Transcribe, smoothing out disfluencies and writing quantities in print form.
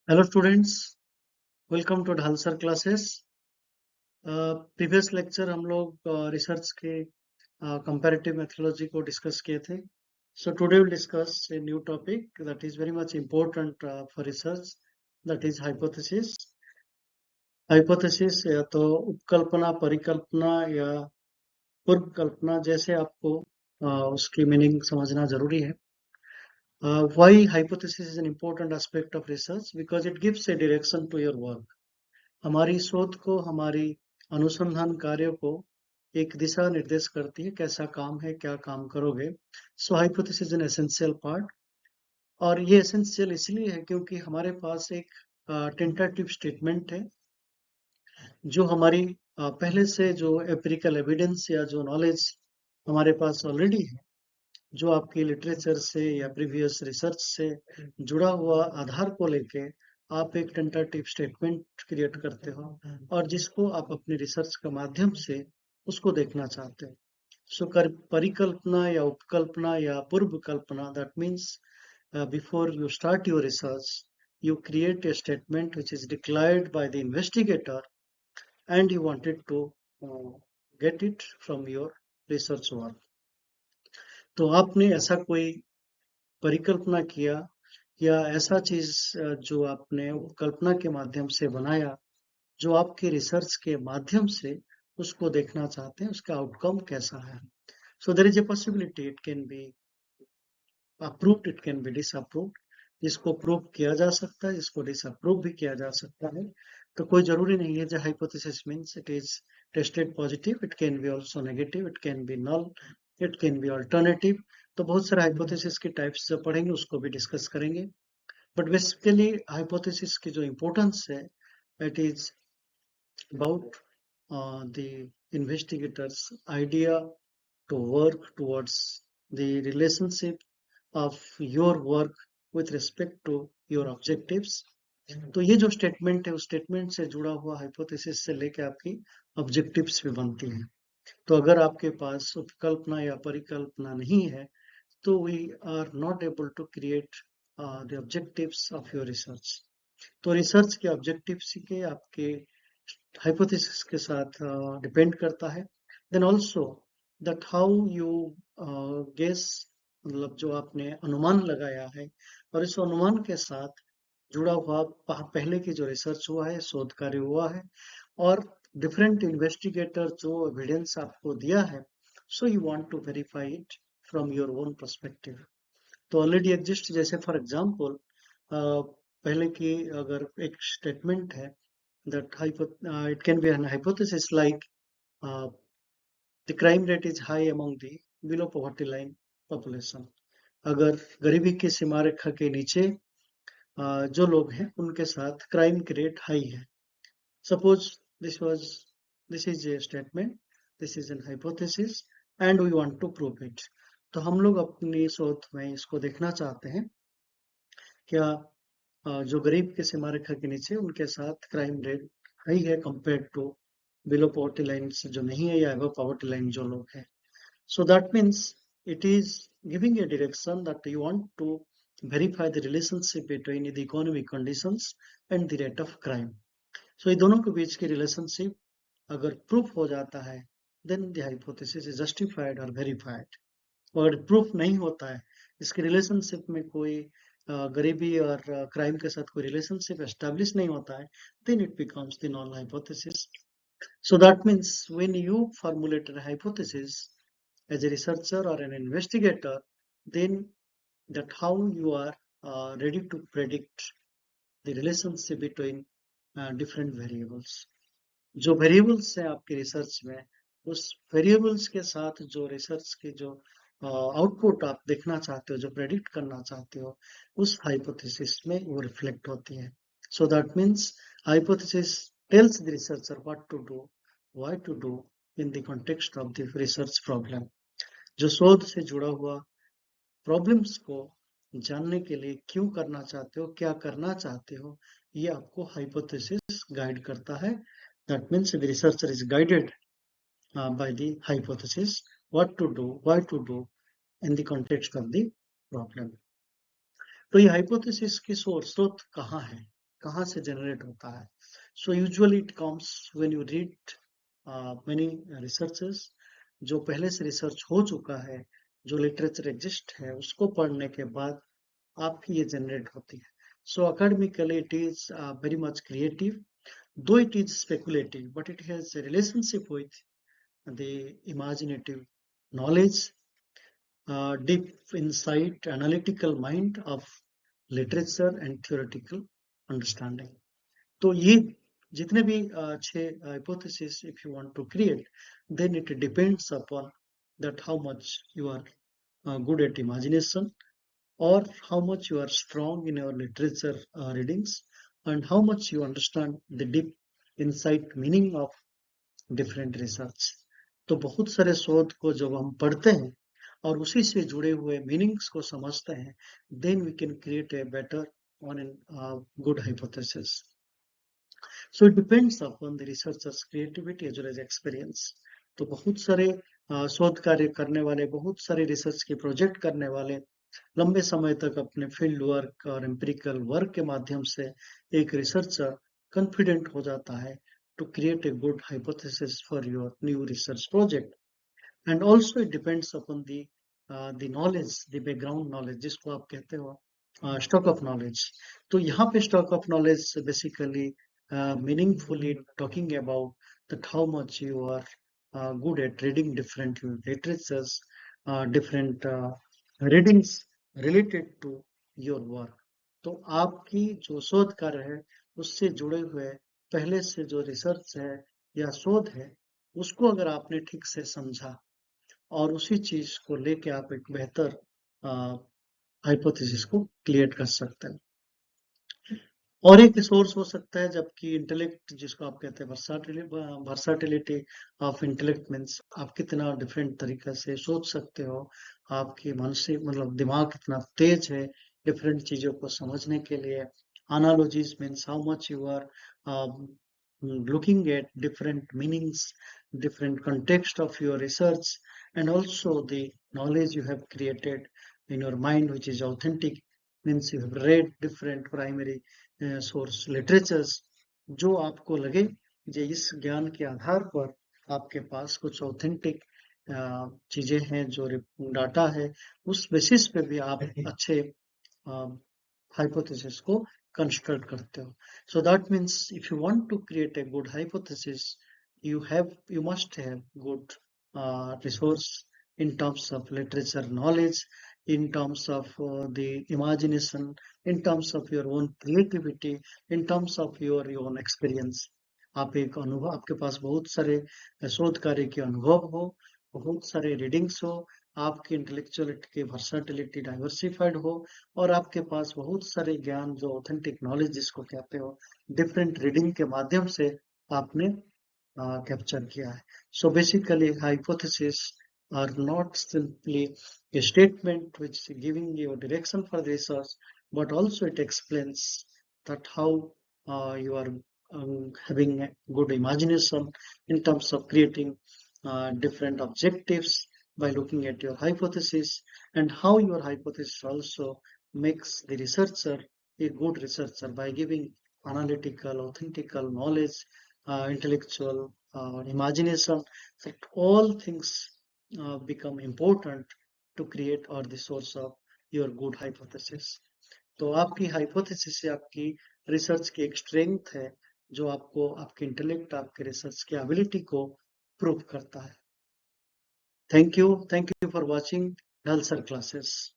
Hello students, welcome to Dhalsar classes. Previous lecture हम लोग research के कंपैरेटिव मेथोडोलॉजी को डिस्कस किए थे. So today we'll discuss a new topic that is very much important for research, that is hypothesis. Hypothesis या तो उपकल्पना, परिकल्पना या पूर्व कल्पना, जैसे आपको उसकी मीनिंग समझना जरूरी है. Why hypothesis is an important aspect of research? Because it gives a direction to your work. हमारी शोध को, हमारी अनुसंधान कार्य को एक दिशा निर्देश करती है, कैसा काम है, क्या काम करोगे. सो हाइपोथेसिस एन एसेंशियल पार्ट, और ये एसेंशियल इसलिए है क्योंकि हमारे पास एक टेंटेटिव स्टेटमेंट है जो हमारी पहले से जो एम्पिरिकल एविडेंस या जो नॉलेज हमारे पास ऑलरेडी है, जो आपकी लिटरेचर से या प्रीवियस रिसर्च से जुड़ा हुआ आधार को लेके आप एक टेंटेटिव स्टेटमेंट क्रिएट करते हो और जिसको आप अपने रिसर्च के माध्यम से उसको देखना चाहते हो. सो परिकल्पना या उपकल्पना या पूर्व कल्पना, that means before you start your research you create a statement which is declared by the investigator and you wanted to get it from your research work. तो आपने ऐसा कोई परिकल्पना किया या ऐसा चीज जो आपने कल्पना के माध्यम से बनाया, जो आपके रिसर्च के माध्यम से उसको देखना चाहते हैं, उसका आउटकम कैसा है. So there is a possibility, it can be approved, it can be disapproved. जिसको प्रूव किया जा सकता है, जिसको डिसअप्रूव भी किया जा सकता है. तो कोई जरूरी नहीं है. जो hypothesis means it is tested positive, it can be also negative, it can be null, it can be alternative. तो बहुत सारे हाइपोथेसिस की टाइप्स जब पढ़ेंगे उसको भी डिस्कस करेंगे. बट बेसिकली हाइपोथेसिस की जो इम्पोर्टेंस है, it is about the investigators idea to work towards the relationship of your work with respect to your objectives. तो ये जो स्टेटमेंट है, उस स्टेटमेंट से जुड़ा हुआ हाइपोथेसिस से लेके आपकी ऑब्जेक्टिव्स भी बनती हैं. तो अगर आपके पास उपकल्पना या परिकल्पना नहीं है तो we are not able to create the objectives of your research. तो रिसर्च के ऑब्जेक्टिव्स के आपके हाइपोथेसिस के साथ डिपेंड करता है. Then also that how you guess, मतलब जो आपने अनुमान लगाया है और इस अनुमान के साथ जुड़ा हुआ पहले की जो रिसर्च हुआ है, शोध कार्य हुआ है, और डिफरेंट इन्वेस्टिगेटर जो एविडेंस आपको दिया है, so you want to verify it from your own perspective. तो ऑलरेडी एग्जिस्ट. जैसे फॉर एग्जांपल पहले की अगर एक स्टेटमेंट है that it can be an hypothesis like the crime rate is high among the below poverty line population. अगर गरीबी की सीमा रेखा के नीचे जो लोग हैं उनके साथ क्राइम की रेट हाई है. Suppose this is a statement, this is an hypothesis and we want to prove it. तो हम लोग अपनी शोध में इसको देखना चाहते हैं क्या जो गरीब की सीमा रेखा के नीचे उनके साथ क्राइम रेट हाई है compare to below poverty line से जो नहीं है या अबव पॉवर्टी लाइन जो लोग हैं. So that means it is giving a direction that you want to verify the relationship between the economic conditions and the rate of crime. So ये दोनों के बीच की रिलेशनशिप अगर प्रूफ हो जाता है then the hypothesis is justified और verified. अगर प्रूफ नहीं होता है, इसके रिलेशनशिप में कोई गरीबी और क्राइम के साथ कोई रिलेशनशिप एस्टैब्लिश नहीं होता है, then it becomes the null hypothesis. So that means when you formulate a hypothesis as a researcher or an investigator, then that how you are ready to predict the relationship between different variables. जो variables हैं आपके research में, उस variables के साथ जो research की जो आउटपुट आप देखना चाहते हो, जो प्रेडिक्ट करना चाहते हो, उस हाइपोथेसिस में वो रिफ्लेक्ट होती है. So that means hypothesis tells the researcher what to do, why to do in the context of the research problem. जो शोध से जुड़ा हुआ प्रॉब्लम्स को जानने के लिए क्यों करना चाहते हो, क्या करना चाहते हो, ये आपको हाइपोथेसिस गाइड करता है. That means the researcher is guided by the hypothesis, what to do, why to do in the context of the problem. तो ये हाइपोथेसिस की सोर्स स्रोत कहाँ है, कहाँ से जनरेट होता है? So usually it comes when you read many researches, जो पहले से रिसर्च हो चुका है, जो लिटरेचर एग्जिस्ट है, उसको पढ़ने के बाद आपकी ये जनरेट होती है. So academically it is very much creative, though it is speculative, but it has a relationship with the imaginative knowledge, deep insight, analytical mind of literature and theoretical understanding. तो ये जितने भी छह hypothesis if you want to create, then it depends upon that how much you are good at imagination, or how much you are strong in your literature readings, and how much you understand the deep insight meaning of different research. तो बहुत सारे शोध को जब हम पढ़ते हैं और उसी से जुड़े हुए मीनिंग्स को समझते हैं, then we can create a better on a good hypothesis. So it depends upon the researcher's creativity as well as experience. तो बहुत सारे शोध कार्य करने वाले, बहुत सारे रिसर्च के प्रोजेक्ट करने वाले लंबे समय तक अपने फील्ड वर्क और एम्पिरिकल वर्क के माध्यम से एक रिसर्चर कॉन्फिडेंट हो जाता है to create a good hypothesis for your new research project. And also it depends upon the knowledge, the background knowledge, जिसको आप कहते हो स्टॉक ऑफ नॉलेज. तो यहाँ पे stock of knowledge basically meaningfully talking about that how much you are good at reading different literatures, different readings related to your work. तो आपकी जो शोध कार्य है उससे जुड़े हुए पहले से जो रिसर्च है या शोध है, उसको अगर आपने ठीक से समझा और उसी चीज को लेके आप एक बेहतर हाइपोथेसिस को क्रिएट कर सकते हैं. और एक सोर्स हो सकता है जबकि इंटेलेक्ट, जिसको आप कहते हैं वर्साटिलिटी ऑफ इंटेलेक्ट, मीन्स आप कितना डिफरेंट तरीके से सोच सकते हो, आपकी मानसिक मतलब दिमाग कितना तेज है डिफरेंट चीजों को समझने के लिए. Analogies means how much you are looking at different meanings, different context of your research, and also the knowledge you have created in your mind, which is authentic, means you have read different primary source literatures, जो आपको लगे कि इस ज्ञान के आधार पर आपके पास कुछ ऑथेंटिक चीजें हैं, जो डाटा है, उस बेसिस पे भी आप अच्छे hypothesis को construct करते हो. So that means if you want to create a good hypothesis, you must have good resource in terms of literature knowledge, in terms of the imagination, in terms of your own creativity, in terms of your own experience. आप एक अनुभव, आपके पास बहुत सारे शोध कार्य के अनुभव हो, बहुत सारे रीडिंग्स हो, आपकी इंटेलेक्चुअलिटी की वर्साटिलिटी डाइवर्सिफाइड हो, और आपके पास बहुत सारे ज्ञान जो ऑथेंटिक नॉलेज जिसको कहते हो, डिफरेंट रीडिंग के माध्यम से आपने कैप्चर किया है. So basically hypothesis are not simply a statement which is giving you a direction for the research, but also it explains that how you are having a good imagination in terms of creating different objectives by looking at your hypothesis, and how your hypothesis also makes the researcher a good researcher by giving analytical, authentical knowledge, intellectual imagination, that all things become important to create or the source of your good hypothesis. तो आपकी hypothesis से आपकी research की एक strength है, जो आपको आपके इंटेलेक्ट, आपके रिसर्च की एबिलिटी को प्रूव करता है. थैंक यू फॉर वॉचिंग ढलसर क्लासेस.